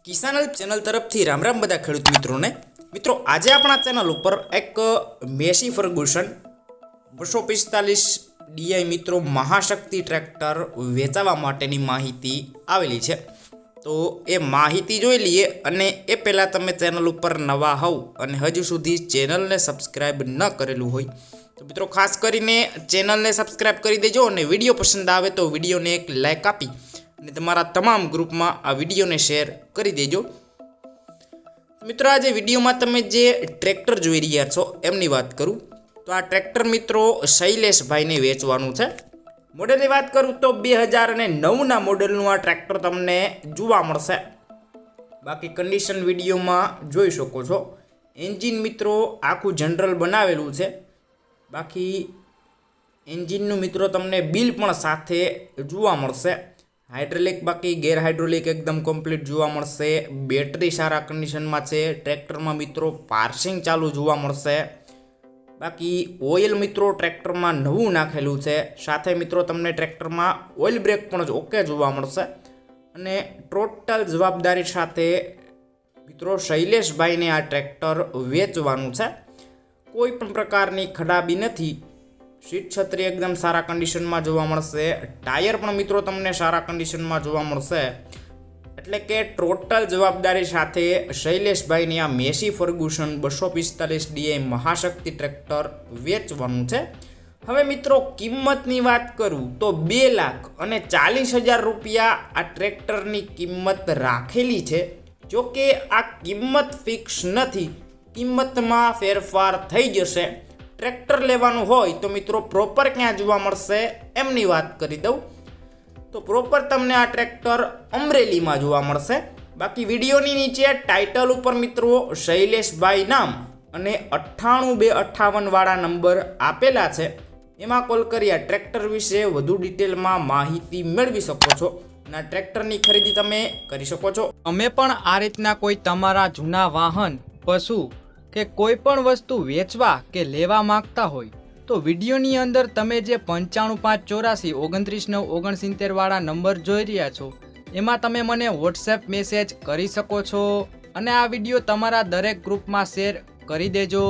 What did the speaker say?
કિસાન help channel તરફથી રામ રામ બધા ખેડૂત મિત્રોને। મિત્રો આજે આપણા ચેનલ ઉપર એક મેસી ફર્ગુસન 245 ડીઆઈ મિત્રો મહાશક્તિ ટ્રેક્ટર વેચાવા માટેની માહિતી આવેલી છે। તો એ માહિતી જોઈ લઈએ અને એ પહેલાં તમે ચેનલ ઉપર નવા હોવ અને હજુ સુધી ચેનલને સબસ્ક્રાઈબ ન કરેલું હોય તો મિત્રો ખાસ કરીને ચેનલને સબસ્ક્રાઈબ કરી દેજો અને વિડીયો પસંદ આવે તો વિડીયોને એક લાઈક આપી અને તમારા તમામ ગ્રુપમાં આ વિડીયોને શેર કરી દેજો। મિત્રો આજે વિડીયોમાં તમે જે ટ્રેક્ટર જોઈ રહ્યા છો એમની વાત કરું તો આ ટ્રેક્ટર મિત્રો શૈલેષભાઈને વેચવાનું છે। મોડેલની વાત કરું તો 2009ના મોડેલનું આ ટ્રેક્ટર તમને જોવા મળશે। બાકી કન્ડિશન વિડીયોમાં જોઈ શકો છો। એન્જિન મિત્રો આખું જનરલ બનાવેલું છે। બાકી એન્જિનનું મિત્રો તમને બિલ પણ સાથે જોવા મળશે। હાઇડ્રોલિક બાકી ગેર હાઇડ્રોલિક એકદમ કમ્પ્લીટ જોવા મળશે। બેટરી સારા કન્ડિશનમાં છે। ટ્રેક્ટરમાં મિત્રો પાર્સિંગ ચાલુ જોવા મળશે। બાકી ઓઇલ મિત્રો ટ્રેક્ટરમાં નવું નાખેલું છે। સાથે મિત્રો તમને ટ્રેક્ટરમાં ઓઇલ બ્રેક પણ ઓકે જોવા મળશે અને ટોટલ જવાબદારી સાથે મિત્રો શૈલેષભાઈને આ ટ્રેક્ટર વેચવાનું છે। કોઈ પણ પ્રકારની ખરાબી નથી। સીટ છત્રી એકદમ સારા કન્ડિશનમાં જોવા મળશે। ટાયર પણ મિત્રો તમને સારા કન્ડિશનમાં જોવા મળશે। એટલે કે ટોટલ જવાબદારી સાથે શૈલેષભાઈની આ Massey Ferguson 245 D I Mahashakti tractor વેચવાનું છે। હવે મિત્રો કિંમતની વાત કરું તો 2,40,000 રૂપિયા આ ટ્રેક્ટરની કિંમત રાખેલી છે। જો કે આ કિંમત ફિક્સ નથી, કિંમતમાં ફેરફાર થઈ જશે। ટ્રેક્ટર લેવાનું હોય તો મિત્રો પ્રોપર ક્યાં જોવા મળશે એમની વાત કરી દઉં તો પ્રોપર તમને આ ટ્રેક્ટર અમરેલીમાં જોવા મળશે। બાકી વિડીયોની નીચે ટાઇટલ ઉપર મિત્રો શૈલેષભાઈ નામ અને 98258 વાળા નંબર આપેલા છે। એમાં કોલ કરી આ ટ્રેક્ટર વિશે વધુ ડિટેલમાં માહિતી મેળવી શકો છો અને આ ટ્રેક્ટરની ખરીદી તમે કરી શકો છો। અમે પણ આ રીતના કોઈ તમારા જૂના વાહન, પશુ કે કોઈ પણ વસ્તુ વેચવા કે લેવા માંગતા હોય તો વિડીયોની અંદર તમે જે 9554893969 વાળા નંબર જોઈ રહ્યા છો એમાં તમે મને વોટ્સએપ મેસેજ કરી શકો છો અને આ વિડીયો તમારા દરેક ગ્રુપમાં શેર કરી દેજો।